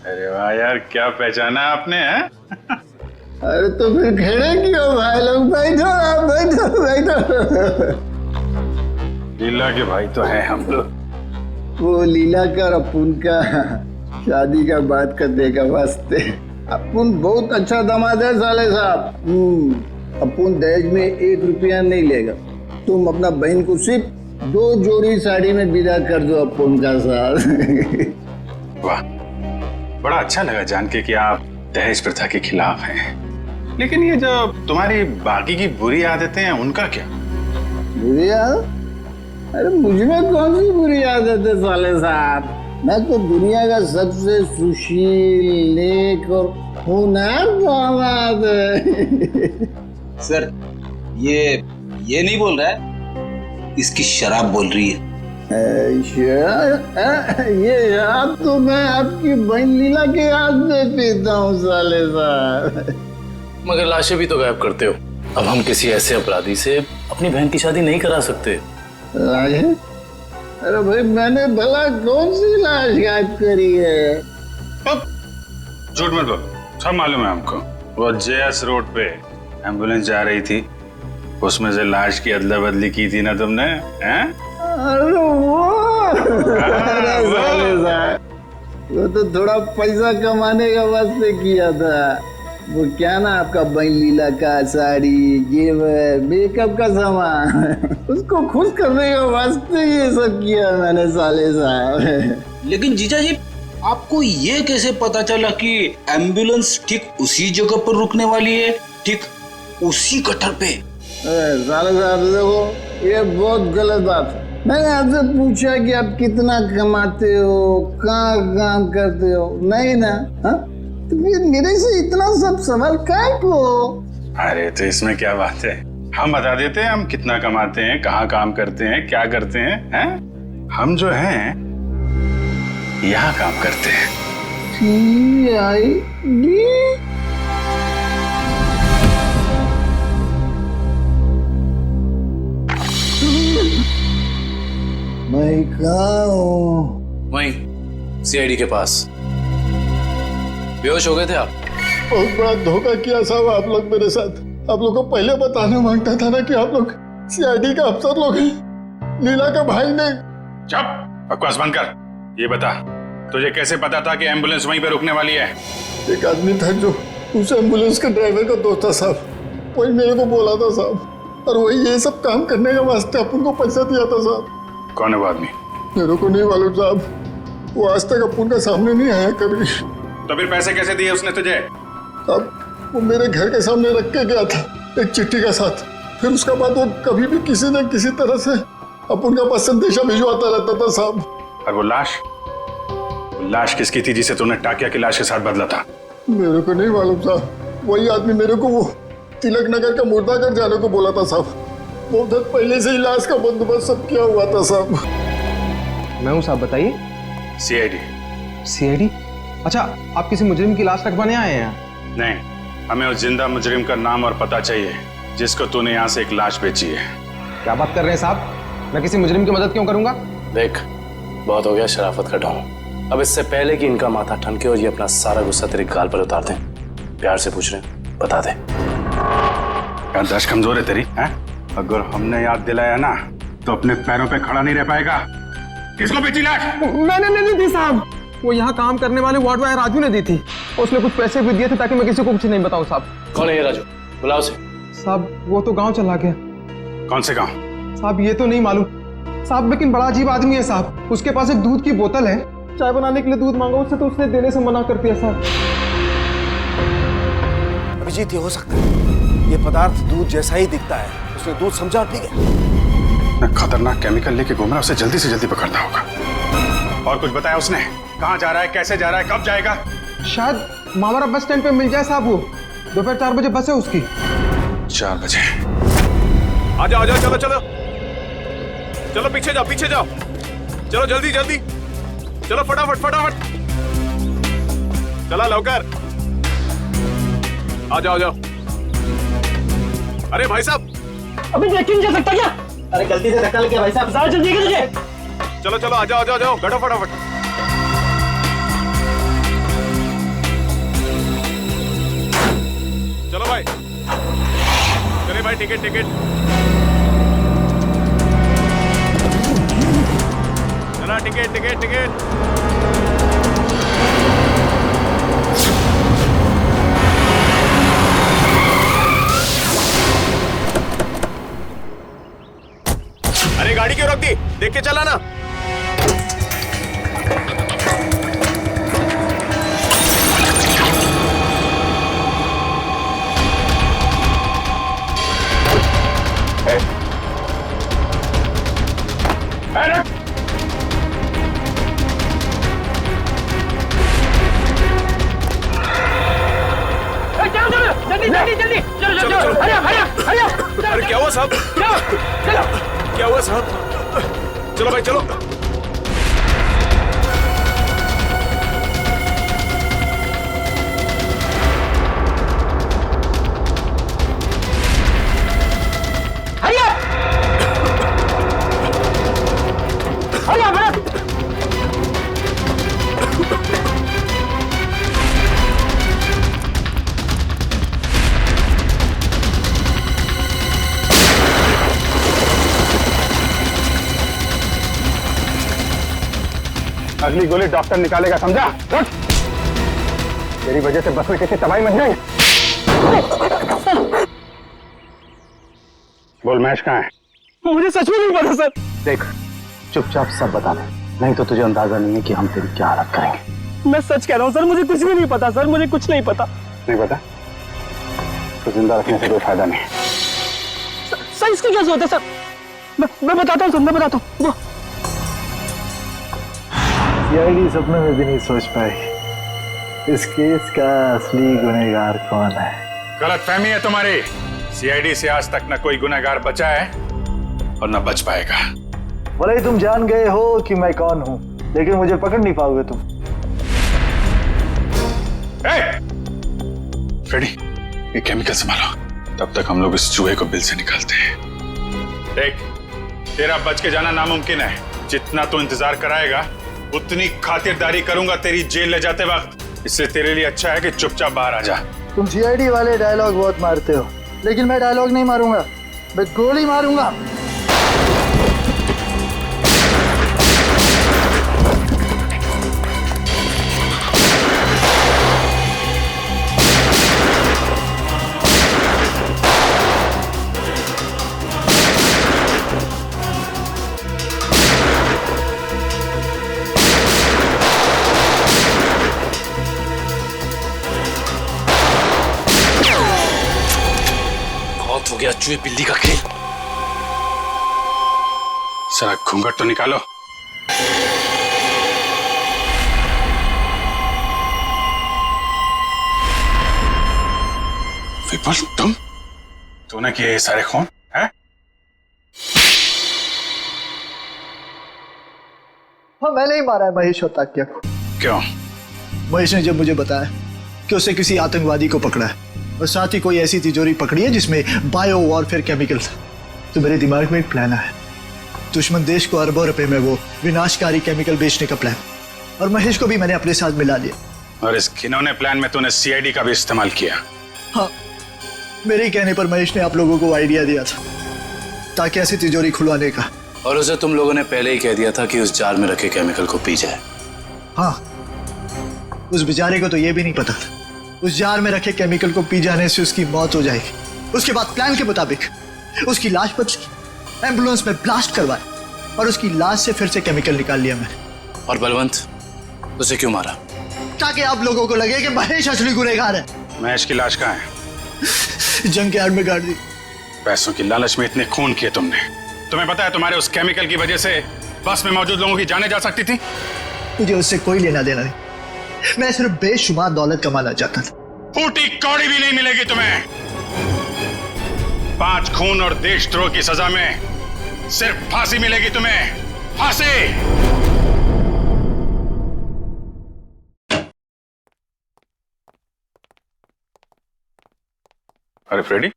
अरे वाह यार, क्या पहचाना आपने है? अरे तो फिर खड़े क्यों भाई लोग? बैठो आप, बैठो बैठो। लीला के भाई तो है हम लोग। वो लीला का और अपुन का शादी का बात करने का वास्ते अपन बहुत अच्छा दामाद है साले साहब। अपन दहेज में 1 रुपया नहीं लेगा। तुम अपना बहन को सिर्फ 2 जोड़ी साड़ी में विदा कर दो अपन का साथ। वाह, बड़ा अच्छा लगा जान के कि आप दहेज प्रथा के खिलाफ हैं। लेकिन ये जो तुम्हारी बाकी की बुरी आदतें हैं उनका क्या? बुरी आदत? अरे मुझमें कौन सी बुरी आदत है साले साहब? मैं तो दुनिया का सबसे सुशील, नेक और होनहार दामाद है। सर ये नहीं बोल रहा है, इसकी शराब बोल रही है। ये शराब तो मैं आपकी बहन लीला के हाथ में पीता हूँ साले साहब। मगर लाशें भी तो गायब करते हो। अब हम किसी ऐसे अपराधी से अपनी बहन की शादी नहीं करा सकते। लाशें? अरे भाई मैंने भला कौन सी लाश गायब करी है? अब झूठ मत बोलो, सब मालूम है हमको। वो जेएस रोड पे एम्बुलेंस जा रही थी, उसमें से लाश की अदला बदली की थी ना तुमने, हैं? अरे वो तो थोड़ा पैसा कमाने का वास्ते किया था। वो क्या ना आपका बहन लीला का साड़ी, जेवर, मेकअप का सामान, उसको खुश करने के वास्ते ये सब किया मैंने साले साहब। लेकिन जीजा जी, आपको ये कैसे पता चला कि एम्बुलेंस ठीक उसी जगह पर रुकने वाली है, ठीक उसी गटर पे? साले साहब देखो, ये बहुत गलत बात है। मैंने आपसे पूछा कि आप कितना कमाते हो, कहाँ काम करते हो, नहीं ना? हा? तो फिर मेरे से इतना सब सवाल काहे को? अरे तो इसमें क्या बात है, हम बता देते हैं हम कितना कमाते हैं, कहाँ काम करते हैं, क्या करते हैं? हम जो हैं यहाँ काम करते हैं। CID? मैं कहाँ हूँ? वहीं सीआईडी के पास। बेहोश हो गए थे आप? बहुत बड़ा धोखा किया साहब आप लोग मेरे साथ। आप लोग को पहले बताना मांगता था ना कि आप लोग सीआईडी का अफसर लोग हैं। लीला का भाई ने। चुप, बकवास बंद कर। ये बता, तुझे कैसे पता था कि एम्बुलेंस वहीं पे रुकने वाली है? एक आदमी था जो उस एम्बुलेंस के ड्राइवर का दोस्त था साहब, वही मेरे को बोला था साहब, और वही ये सब काम करने के वास्ते अपन को पैसा दिया था साहब। कौन है वो आदमी? मेरे को नहीं मालूम साहब, वो आज तक अपन का सामने नहीं आया कभी। तो फिर पैसे कैसे दिए उसने तुझे? अब वो मेरे घर के सामने रख के गया था एक चिट्ठी के साथ। फिर उसके बाद वो कभी भी किसी न किसी तरह से अपन का पास संदेशा भिजवाता रहता था साहब। और वो लाश किसकी थी जिसे तूने टाकिया की लाश के साथ बदला था? मेरे को नहीं मालूम साहब, वही आदमी मेरे को वो तिलक नगर का मुर्दाघर जाने को बोला था साहब। बहुत दिन पहले से ही लाश का बंदोबस्त सब किया हुआ था साहब। मैं हूँ साहब, बताइए। सीआईडी? अच्छा, आप किसी मुजरिम की लाश रखवाने आए हैं? नहीं, हमें उस जिंदा मुजरिम का नाम और पता चाहिए जिसको तूने यहाँ से एक लाश बेची है। क्या बात कर रहे हैं साहब, मैं किसी मुजरिम की मदद क्यों करूंगा? देख, बहुत हो गया शराफत का ढोंग। अब इससे पहले कि इनका माथा ठनके और ये अपना सारा गुस्सा तेरे गाल पर उतार दें, प्यार से पूछ रहे हैं, बता दे। याददाश्त कमजोर है तेरी, हैं? अगर हमने याद दिलाया ना तो अपने पैरों पे खड़ा नहीं रह पाएगा। किसको बेची लाश? मैंने नहीं दी साहब, वो यहाँ काम करने वाले वार्ड बॉय राजू ने दी थी। उसने कुछ पैसे भी दिए थे ताकि मैं किसी को कुछ नहीं बताऊं साहब। कौन है ये राजू? बुलाओ उसे। साहब वो तो गांव चला गया। कौन से गांव? साहब ये तो नहीं मालूम साहब, लेकिन बड़ा अजीब आदमी है साहब। उसके पास एक दूध की बोतल है, चाय बनाने के लिए दूध मांगा उससे तो उसने देने से मना कर दिया साहब। अभिजीत, ये हो सकता है ये पदार्थ दूध जैसा ही दिखता है, उसने दूध समझा पी गया। खतरनाक केमिकल लेके घूम रहा, उसे जल्दी से जल्दी पकड़ना होगा। और कुछ बताया उसने? कहाँ जा रहा है, कैसे जा रहा है, कब जाएगा? शायद मावरा बस स्टैंड पे मिल जाए साहब। वो दोपहर 4 बजे बस है उसकी। 4 बजे? आ जाओ, चलो चलो चलो, पीछे जाओ, पीछे जाओ, चलो जल्दी जल्दी, चलो फटाफट फटाफट, चला लवकर, आ जाओ जाओ। अरे भाई साहब, अभी देख नहीं जा सकता क्या? अरे गलती से धक्का लग गया भाई साहब, ज्यादा जल्दी है तुझे। चलो चलो, आ जाओ, जाओ बैठो फटाफट। चलो भाई, चलिए भाई, टिकट टिकट, चला टिकट टिकट टिकट। चलाना। जल्दी जल्दी जल्दी चलो चलो चलो। अरे क्या हुआ साहब? क्या हुआ साहब? चलो भाई चलो। अगली गोली डॉक्टर निकालेगा, समझा? रुक! तेरी वजह से बस में कितनी तबाही मच गई। बोल महेश कहाँ है? मुझे सच में नहीं पता सर। देख, चुपचाप सब बता दे, नहीं तो तुझे अंदाजा नहीं है कि हम तेरी क्या हालत करेंगे। मैं सच कह रहा हूँ सर, मुझे कुछ भी नहीं पता सर, मुझे कुछ नहीं पता। नहीं पता? तो जिंदा रखने से कोई फायदा नहीं। सर इसकी क्या जरूरत है सर? मैं बताता हूँ सर, मैं बताता हूँ। सीआईडी सपने में भी नहीं सोच पाई इस केस का असली गुनहगार कौन है। गलतफहमी है तुम्हारी। सीआईडी से आज तक न कोई गुनहगार बचा है और न बच पाएगा। भले ही तुम जान गए हो कि मैं कौन हूं, लेकिन मुझे पकड़ नहीं पाओगे तुम। फ्रेडी, ये केमिकल संभालो, तब तक हम लोग इस चूहे को बिल से निकालते हैं। देख, तेरा बच के जाना नामुमकिन है। जितना तू इंतजार कराएगा उतनी खातिरदारी करूंगा तेरी जेल ले जाते वक्त। इससे तेरे लिए अच्छा है कि चुपचाप बाहर आ जा। तुम सीआईडी वाले डायलॉग बहुत मारते हो, लेकिन मैं डायलॉग नहीं मारूंगा, मैं गोली मारूंगा। हो गया चूहे बिल्ली का खेल। सारा घूंघट तो निकालो। विपुल, तूने किए ये सारे खून है? हाँ, मैंने ही मारा है महेश और ताकिया को। क्यों? महेश ने जब मुझे बताया कि उसे किसी आतंकवादी को पकड़ा है और साथ ही कोई ऐसी तिजोरी पकड़ी है जिसमें बायो वॉरफेयर केमिकल था, तो मेरे दिमाग में एक प्लान आया। दुश्मन देश को अरबों रुपए में वो विनाशकारी केमिकल बेचने का प्लान, और महेश को भी मैंने अपने साथ मिला लिया। और इस घिनौने प्लान में तूने सीआईडी का भी इस्तेमाल किया? हाँ, मेरे ही कहने पर महेश ने आप लोगों को आइडिया दिया था ताकि ऐसी तिजोरी खुलवाने का। और उसे तुम लोगों ने पहले ही कह दिया था कि उस जार में रखे केमिकल को पी जाए। हाँ, उस बेचारे को तो ये भी नहीं पता था उस जार में रखे केमिकल को पी जाने से उसकी मौत हो जाएगी। उसके बाद प्लान के मुताबिक उसकी लाश बदली, एम्बुलेंस में ब्लास्ट करवाए और उसकी लाश से फिर से केमिकल निकाल लिया मैंने। और बलवंत, उसे क्यों मारा? ताकि आप लोगों को लगे कि महेश असली गुनहगार है। महेश की लाश कहाँ है? जंग के आड़ में गाड़ दी। पैसों की लालच में इतने खून किए तुमने। तुम्हें पता है तुम्हारे उस केमिकल की वजह से बस में मौजूद लोगों की जानें जा सकती थी। मुझे उससे कोई लेना देना नहीं, मैं सिर्फ बेशुमार दौलत कमाना चाहता था। फूटी कौड़ी भी नहीं मिलेगी तुम्हें। 5 खून और देशद्रोह की सजा में सिर्फ फांसी मिलेगी तुम्हें, फांसी। अरे फ्रेडी,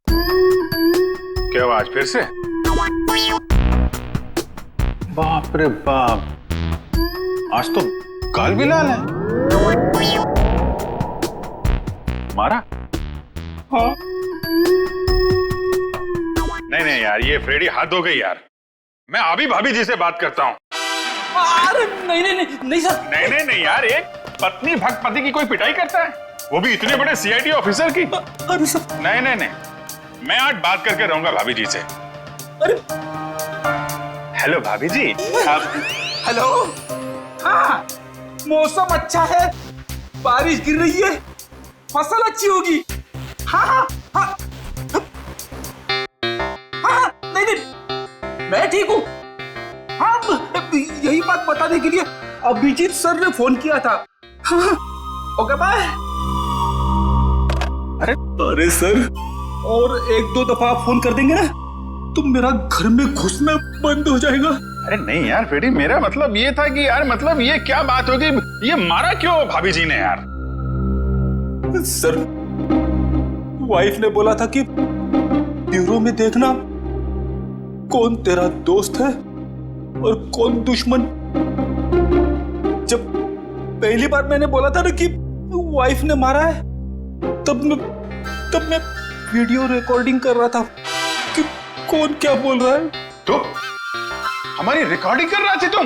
क्या हुआ आज फिर से? बाप रे बाप, आज तो गाल भी लाल है। मारा? हाँ। नहीं यार, ये फ्रेडी हद हो गई यार। मैं अभी भाभी जी से बात करता हूँ। अरे नहीं सर। नहीं यार, एक पत्नी भक्त पति की कोई पिटाई करता है, वो भी इतने बड़े सीआईडी ऑफिसर की? अरे सर। नहीं, मैं आज बात करके रहूंगा भाभी जी से। अरे हेलो भाभी जी। हेलो। हाँ, मौसम अच्छा है, बारिश गिर रही है, फसल अच्छी होगी। हाँ हाँ हाँ हाँ, नहीं नहीं, मैं ठीक हूँ। हाँ, यही बात बताने के लिए अभिजीत सर ने फोन किया था। हाँ, ओके बाय। अरे सर, और 1-2 दफा आप फोन कर देंगे ना तो मेरा घर में घुसना बंद हो जाएगा। अरे नहीं यार फ्रेडी, मेरा मतलब ये था कि यार मतलब ये क्या बात होगी, ये मारा क्यों भाभी जी ने यार? सर, वाइफ ने बोला था कि ब्यूरो में देखना कौन तेरा दोस्त है और कौन दुश्मन। जब पहली बार मैंने बोला था ना कि वाइफ ने मारा है, तब मैं वीडियो रिकॉर्डिंग कर रहा था कि कौन क्या बोल रहा है। तो हमारी रिकॉर्डिंग कर रहा थे तुम?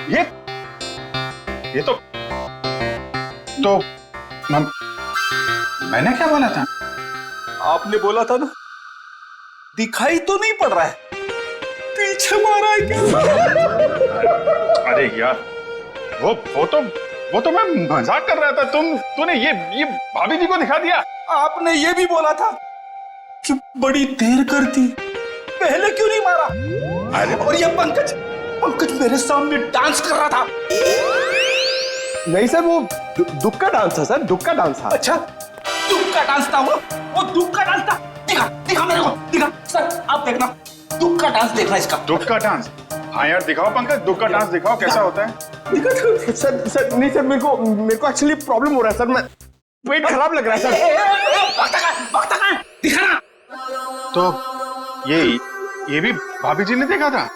ये तो मैंने क्या बोला था? आपने बोला था ना, दिखाई तो नहीं पड़ रहा है, पीछे मारा है क्या? अरे यार, वो तो मैं मजाक कर रहा था। तूने ये भाभी जी को दिखा दिया। आपने ये भी बोला था कि बड़ी देर कर दी, पहले क्यों नहीं मारा? अरे और ये पंकज मेरे सामने डांस कर रहा था। नहीं सर, वो दुख का डांस था सर, दुख का डांस था। अच्छा, दुख का डांस था वो दुख का डांस था। दिखा मेरे को, दिखा सर, आप देखना, दुख का डांस देखना इसका। दुख का डांस? हाँ यार दिखाओ पंकज, दुख का डांस दिखाओ, कैसा होता है? सर नहीं सर, मेरे को एक्चुअली प्रॉब्लम हो रहा है सर, मैं पेट खराब लग रहा है सर। दिखा ना। तो ये भी भाभी जी ने देखा था?